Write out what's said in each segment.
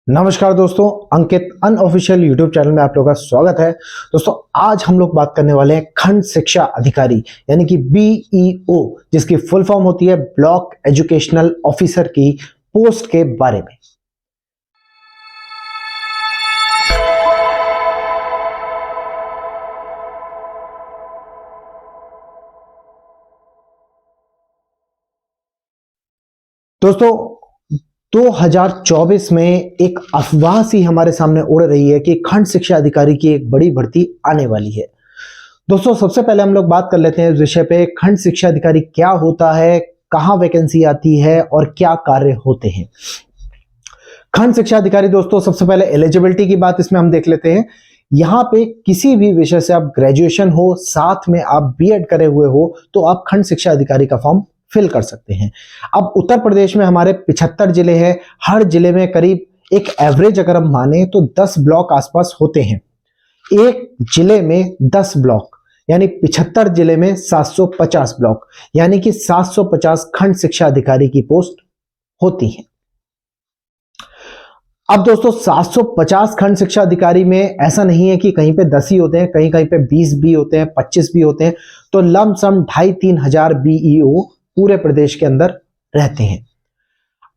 नमस्कार दोस्तों, अंकित unofficial YouTube channel में आप लोगों का स्वागत है। दोस्तों आज हम लोग बात करने वाले हैं खंड शिक्षा अधिकारी यानी कि बीईओ, जिसकी फुल फॉर्म होती है ब्लॉक एजुकेशनल ऑफिसर की पोस्ट के बारे में। दोस्तों 2024 में एक अफवाह सी हमारे सामने उड़ रही है कि खंड शिक्षा अधिकारी की एक बड़ी भर्ती आने वाली है। दोस्तों सबसे पहले हम लोग बात कर लेते हैं इस विषय पे, खंड शिक्षा अधिकारी क्या होता है, कहां वैकेंसी आती है और क्या कार्य होते हैं। खंड शिक्षा अधिकारी दोस्तों सबसे पहले एलिजिबिलिटी की बात इसमें हम देख लेते हैं। यहां पे किसी भी विषय से आप ग्रेजुएशन हो, साथ में आप बीएड करे हुए हो, तो आप खंड शिक्षा अधिकारी का फॉर्म फिल कर सकते हैं। अब उत्तर प्रदेश में हमारे 75 जिले हैं। हर जिले में करीब एक एवरेज अगर हम माने तो 10 ब्लॉक आसपास होते हैं। एक जिले में 10 ब्लॉक यानी 75 जिले में 750 ब्लॉक, यानी कि 750 खंड शिक्षा अधिकारी की पोस्ट होती है। अब दोस्तों 750 खंड शिक्षा अधिकारी में ऐसा नहीं है कि कहीं पे 10 ही होते हैं, कहीं कहीं पे 20 भी होते हैं, 25 भी होते हैं। तो लमसम 2,500-3 हजार बीईओ पूरे प्रदेश के अंदर रहते हैं।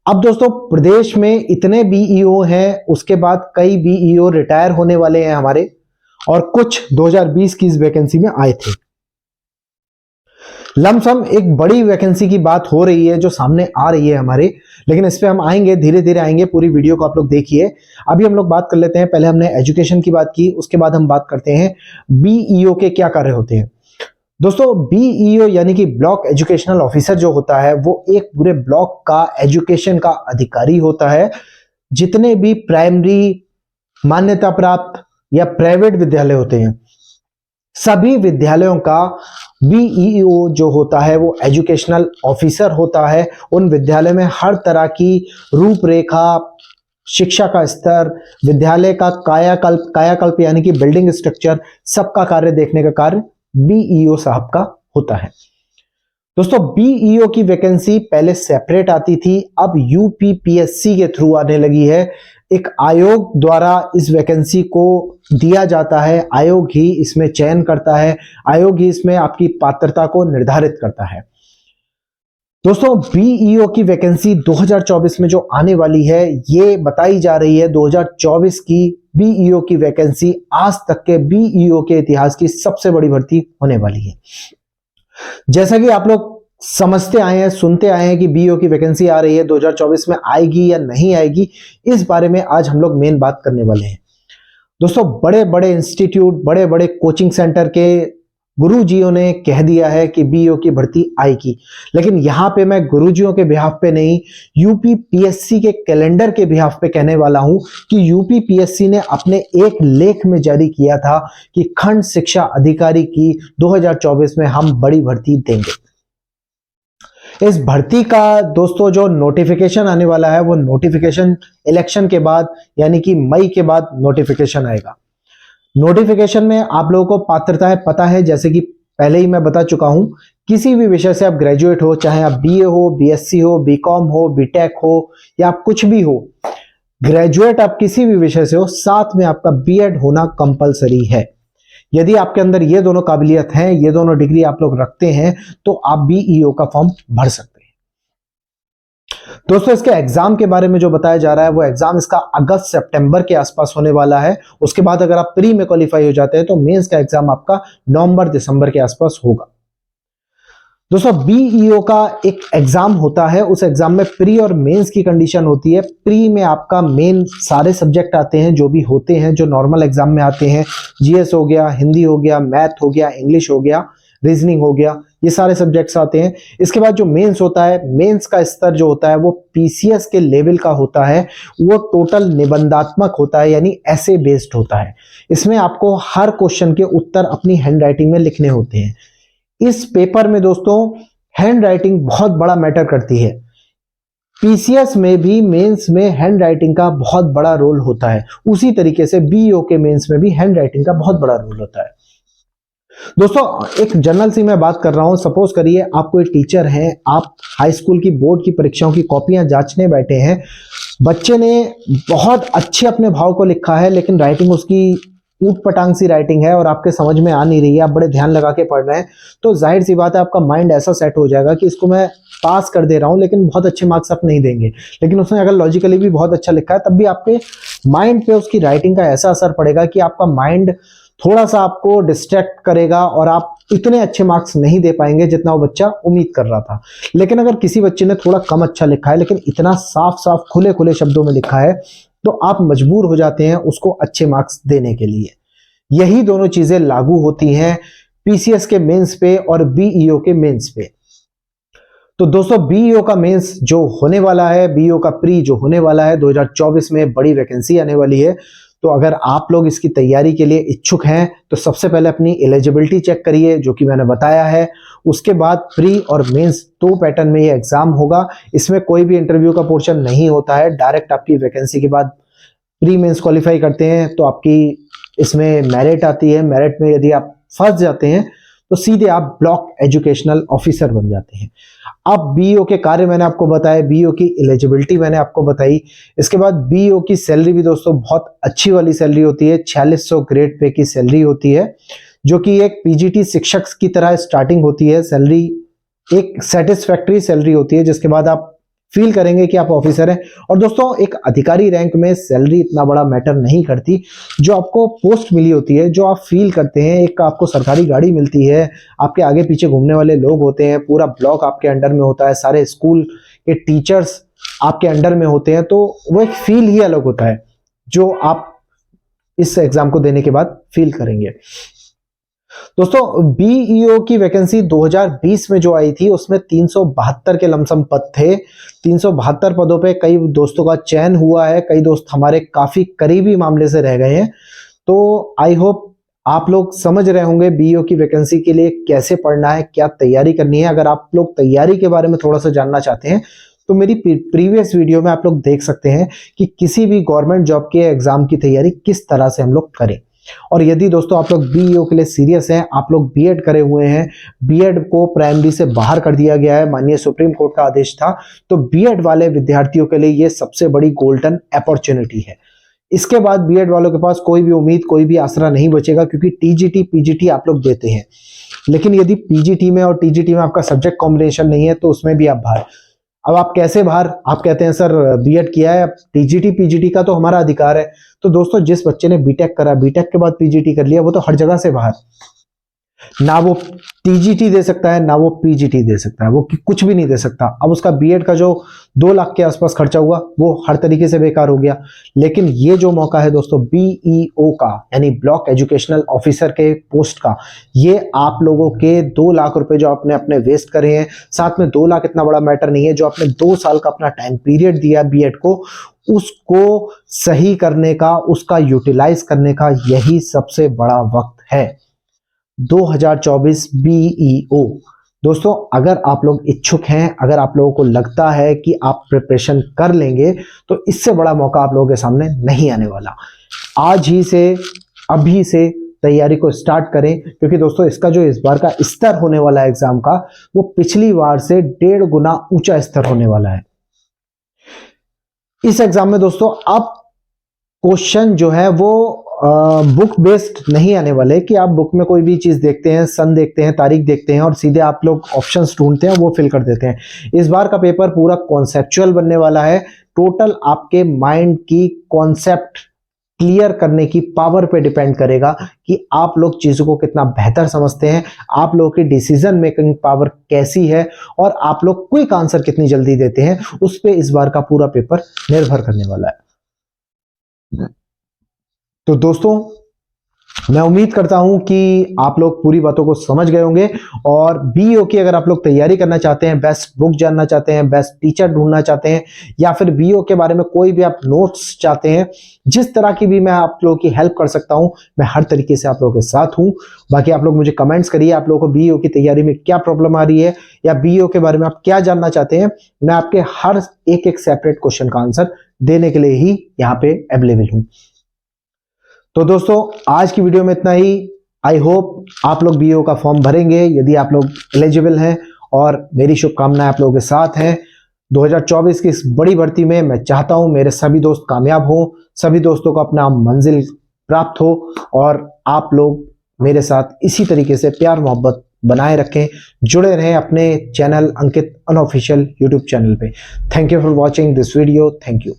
अब दोस्तों प्रदेश में इतने बीईओ हैं, उसके बाद कई बीईओ रिटायर होने वाले हैं हमारे, और कुछ 2020 की इस वैकेंसी में आए थे। लमसम एक बड़ी वैकेंसी की बात हो रही है जो सामने आ रही है हमारे, लेकिन इस पे हम आएंगे, धीरे धीरे आएंगे। पूरी वीडियो को आप लोग देखिए। अभी हम लोग बात कर लेते हैं, पहले हमने एजुकेशन की बात की, उसके बाद हम बात करते हैं बीईओ के क्या कार्य होते हैं। दोस्तों बीईओ यानी कि ब्लॉक एजुकेशनल ऑफिसर जो होता है वो एक पूरे ब्लॉक का एजुकेशन का अधिकारी होता है। जितने भी प्राइमरी मान्यता प्राप्त या प्राइवेट विद्यालय होते हैं, सभी विद्यालयों का बीईओ जो होता है वो एजुकेशनल ऑफिसर होता है। उन विद्यालय में हर तरह की रूपरेखा, शिक्षा का स्तर, विद्यालय का कायाकल्प यानी कि बिल्डिंग स्ट्रक्चर, सबका कार्य देखने का कार्य बीईओ साहब का होता है। दोस्तों बीईओ की वैकेंसी पहले सेपरेट आती थी, अब यूपीपीएससी के थ्रू आने लगी है। एक आयोग द्वारा इस वैकेंसी को दिया जाता है, आयोग ही इसमें चयन करता है, आयोग ही इसमें आपकी पात्रता को निर्धारित करता है। दोस्तों बीईओ की वैकेंसी 2024 में जो आने वाली है, ये बताई जा रही है 2024 की बीईओ की वैकेंसी आज तक के बीईओ के इतिहास की सबसे बड़ी भर्ती होने वाली है। जैसा कि आप लोग समझते आए हैं, सुनते आए हैं कि बीईओ की वैकेंसी आ रही है, 2024 में आएगी या नहीं आएगी, इस बारे में आज हम लोग मेन बात करने वाले हैं। दोस्तों बड़े बड़े इंस्टीट्यूट, बड़े बड़े कोचिंग सेंटर के गुरुजियों ने कह दिया है कि बीईओ की भर्ती आएगी, लेकिन यहां पे मैं गुरुजियों के बिहाफ पे नहीं, यूपीपीएससी के कैलेंडर के बिहाफ पे कहने वाला हूं कि यूपीपीएससी ने अपने एक लेख में जारी किया था कि खंड शिक्षा अधिकारी की 2024 में हम बड़ी भर्ती देंगे। इस भर्ती का दोस्तों जो नोटिफिकेशन आने वाला है, वो नोटिफिकेशन इलेक्शन के बाद यानी कि मई के बाद नोटिफिकेशन आएगा। नोटिफिकेशन में आप लोगों को पात्रताएं पता है, जैसे कि पहले ही मैं बता चुका हूं, किसी भी विषय से आप ग्रेजुएट हो, चाहे आप बीए हो, बीएससी हो, बीकॉम हो, बीटेक हो या आप कुछ भी हो, ग्रेजुएट आप किसी भी विषय से हो, साथ में आपका बीएड होना कंपलसरी है। यदि आपके अंदर ये दोनों काबिलियत हैं, ये दोनों डिग्री आप लोग रखते हैं, तो आप बीईओ का फॉर्म भर सकते हैं। दोस्तों इसके एग्जाम के बारे में जो बताया जा रहा है, वो एग्जाम इसका अगस्त सितंबर के आसपास होने वाला है। उसके बाद अगर आप प्री में क्वालिफाई हो जाते हैं तो मेंस का एग्जाम आपका नवंबर दिसंबर के आसपास होगा। दोस्तों बीईओ का एक एग्जाम होता है, उस एग्जाम में प्री और मेंस की कंडीशन होती है। प्री में आपका मेन सारे सब्जेक्ट आते हैं जो भी होते हैं, जो नॉर्मल एग्जाम में आते हैं। जीएस हो गया, हिंदी हो गया, मैथ हो गया, इंग्लिश हो गया, रीजनिंग हो गया, ये सारे सब्जेक्ट्स आते हैं। इसके बाद जो मेंस होता है, मेंस का स्तर जो होता है वो पीसीएस के लेवल का होता है। वो टोटल निबंधात्मक होता है, यानी ऐसे बेस्ड होता है। इसमें आपको हर क्वेश्चन के उत्तर अपनी हैंड राइटिंग में लिखने होते हैं। इस पेपर में दोस्तों हैंड राइटिंग बहुत बड़ा मैटर करती है। पीसीएस में भी मेंस में हैंड राइटिंग का बहुत बड़ा रोल होता है, उसी तरीके से बीईओ के मेंस में भी हैंड राइटिंग का बहुत बड़ा रोल होता है। दोस्तों एक जनरल सी मैं बात कर रहा हूं, सपोज करिए आप कोई टीचर हैं, आप हाई स्कूल की बोर्ड की परीक्षाओं की कॉपियां जांचने बैठे हैं, बच्चे ने बहुत अच्छे अपने भाव को लिखा है, लेकिन राइटिंग उसकी ऊट पटांग सी राइटिंग है और आपके समझ में आ नहीं रही है, आप बड़े ध्यान लगा के पढ़ रहे हैं, तो जाहिर सी बात है आपका माइंड ऐसा सेट हो जाएगा कि इसको मैं पास कर दे रहा हूं, लेकिन बहुत अच्छे मार्क्स आप नहीं देंगे। लेकिन उसने अगर लॉजिकली भी बहुत अच्छा लिखा है, तब भी आपके माइंड पे उसकी राइटिंग का ऐसा असर पड़ेगा कि आपका माइंड थोड़ा सा आपको डिस्ट्रैक्ट करेगा और आप इतने अच्छे मार्क्स नहीं दे पाएंगे जितना वो बच्चा उम्मीद कर रहा था। लेकिन अगर किसी बच्चे ने थोड़ा कम अच्छा लिखा है, लेकिन इतना साफ साफ खुले खुले शब्दों में लिखा है, तो आप मजबूर हो जाते हैं उसको अच्छे मार्क्स देने के लिए। यही दोनों चीजें लागू होती हैं पीसीएस के मेंस पे और बीईओ के मेंस पे। तो दोस्तों, बीईओ का मेंस जो होने वाला है, बीईओ का प्री जो होने वाला है, 2024 में बड़ी वैकेंसी आने वाली है। तो अगर आप लोग इसकी तैयारी के लिए इच्छुक हैं तो सबसे पहले अपनी एलिजिबिलिटी चेक करिए, जो कि मैंने बताया है। उसके बाद प्री और मेंस 2 पैटर्न में ये एग्जाम होगा। इसमें कोई भी इंटरव्यू का पोर्शन नहीं होता है, डायरेक्ट आपकी वैकेंसी के बाद प्री मेंस क्वालिफाई करते हैं तो आपकी इसमें मेरिट आती है। मेरिट में यदि आप फंस जाते हैं तो सीधे आप ब्लॉक एजुकेशनल ऑफिसर बन जाते हैं। अब बीईओ के कार्य मैंने आपको बताया, बीईओ की एलिजिबिलिटी मैंने आपको बताई। इसके बाद बीईओ की सैलरी भी दोस्तों बहुत अच्छी वाली सैलरी होती है, 4600 ग्रेड पे की सैलरी होती है, जो कि एक पीजीटी शिक्षक की तरह स्टार्टिंग होती है। सैलरी एक सेटिस्फैक्टरी सैलरी होती है, जिसके बाद आप फील करेंगे कि आप ऑफिसर हैं। और दोस्तों, एक अधिकारी रैंक में सैलरी इतना बड़ा मैटर नहीं करती। जो आपको पोस्ट मिली होती है, जो आप फील करते हैं, एक आपको सरकारी गाड़ी मिलती है, आपके आगे पीछे घूमने वाले लोग होते हैं, पूरा ब्लॉक आपके अंडर में होता है, सारे स्कूल के टीचर्स आपके अंडर में होते हैं, तो वो एक फील ही अलग होता है जो आप इस एग्जाम को देने के बाद फील करेंगे। दोस्तों, बीईओ की वैकेंसी 2020 में जो आई थी उसमें 372 के लमसम पद थे। 372 पदों पे कई दोस्तों का चयन हुआ है, कई दोस्त हमारे काफी करीबी मामले से रह गए हैं। तो आई होप आप लोग समझ रहे होंगे बीईओ की वैकेंसी के लिए कैसे पढ़ना है, क्या तैयारी करनी है। अगर आप लोग तैयारी के बारे में थोड़ा सा जानना चाहते हैं तो मेरी प्रीवियस वीडियो में आप लोग देख सकते हैं कि किसी भी गवर्नमेंट जॉब के एग्जाम की तैयारी किस तरह से हम लोग करें। और यदि दोस्तों आप लोग बीईओ के लिए सीरियस हैं, आप लोग बीएड करे हुए हैं, बीएड को प्राइमरी से बाहर कर दिया गया है, माननीय सुप्रीम कोर्ट का आदेश था, तो बीएड वाले विद्यार्थियों के लिए ये सबसे बड़ी गोल्डन अपॉर्चुनिटी है। इसके बाद बीएड वालों के पास कोई भी उम्मीद, कोई भी आसरा नहीं बचेगा, क्योंकि टीजीटी पीजीटी आप लोग देते हैं। लेकिन यदि पीजीटी में और टीजीटी में आपका सब्जेक्ट कॉम्बिनेशन नहीं है तो उसमें भी आप बाहर। अब आप कैसे बाहर? आप कहते हैं सर बीएड किया है, टीजीटी पीजीटी का तो हमारा अधिकार है। तो दोस्तों, जिस बच्चे ने बीटेक करा, बीटेक के बाद पीजीटी कर लिया, वो तो हर जगह से बाहर। ना वो टीजीटी दे सकता है, ना वो पीजीटी दे सकता है, वो कुछ भी नहीं दे सकता। अब उसका बीएड का जो 2 लाख के आसपास खर्चा हुआ वो हर तरीके से बेकार हो गया। लेकिन ये जो मौका है दोस्तों बीईओ का, यानी ब्लॉक एजुकेशनल ऑफिसर के पोस्ट का, ये आप लोगों के 2 लाख रुपए जो आपने अपने वेस्ट करे हैं, साथ में 2 लाख इतना बड़ा मैटर नहीं है, जो आपने 2 साल का अपना टाइम पीरियड दिया बीएड को, उसको सही करने का, उसका यूटिलाइज करने का यही सबसे बड़ा वक्त है। 2024 बीईओ। दोस्तों, अगर आप लोग इच्छुक हैं, अगर आप लोगों को लगता है कि आप प्रिपरेशन कर लेंगे, तो इससे बड़ा मौका आप लोगों के सामने नहीं आने वाला। आज ही से, अभी से तैयारी को स्टार्ट करें, क्योंकि दोस्तों इसका जो इस बार का स्तर होने वाला है एग्जाम का, वो पिछली बार से 1.5 गुना ऊंचा स्तर होने वाला है। इस एग्जाम में दोस्तों आप क्वेश्चन जो है वो बुक बेस्ड नहीं आने वाले, कि आप बुक में कोई भी चीज देखते हैं, सन देखते हैं, तारीख देखते हैं और सीधे आप लोग ऑप्शंस ढूंढते हैं, वो फिल कर देते हैं। इस बार का पेपर पूरा कॉन्सेप्चुअल बनने वाला है। टोटल आपके माइंड की कॉन्सेप्ट क्लियर करने की पावर पे डिपेंड करेगा कि आप लोग चीजों को कितना बेहतर समझते हैं, आप लोगों की डिसीजन मेकिंग पावर कैसी है, और आप लोग क्विक आंसर कितनी जल्दी देते हैं, उस पे इस बार का पूरा पेपर निर्भर करने वाला है। तो दोस्तों, मैं उम्मीद करता हूं कि आप लोग पूरी बातों को समझ गए होंगे। और बीईओ की अगर आप लोग तैयारी करना चाहते हैं, बेस्ट बुक जानना चाहते हैं, बेस्ट टीचर ढूंढना चाहते हैं, या फिर बीईओ के बारे में कोई भी आप नोट्स चाहते हैं, जिस तरह की भी मैं आप लोगों की हेल्प कर सकता हूं, मैं हर तरीके से आप लोगों के साथ हूं। बाकी आप लोग मुझे कमेंट्स करिए, आप लोगों को बीईओ की तैयारी में क्या प्रॉब्लम आ रही है, या बीईओ के बारे में आप क्या जानना चाहते हैं। मैं आपके हर एक सेपरेट क्वेश्चन का आंसर देने के लिए ही यहाँ पे अवेलेबल हूं। तो दोस्तों, आज की वीडियो में इतना ही। आई होप आप लोग बीईओ का फॉर्म भरेंगे यदि आप लोग एलिजिबल हैं, और मेरी शुभकामनाएं आप लोगों के साथ हैं। 2024 की इस बड़ी भर्ती में मैं चाहता हूं मेरे सभी दोस्त कामयाब हों, सभी दोस्तों को अपना मंजिल प्राप्त हो और आप लोग मेरे साथ इसी तरीके से प्यार मोहब्बत बनाए रखें, जुड़े रहें अपने चैनल अंकित अनऑफिशियल यूट्यूब चैनल पे। Thank you for watching this video. Thank you.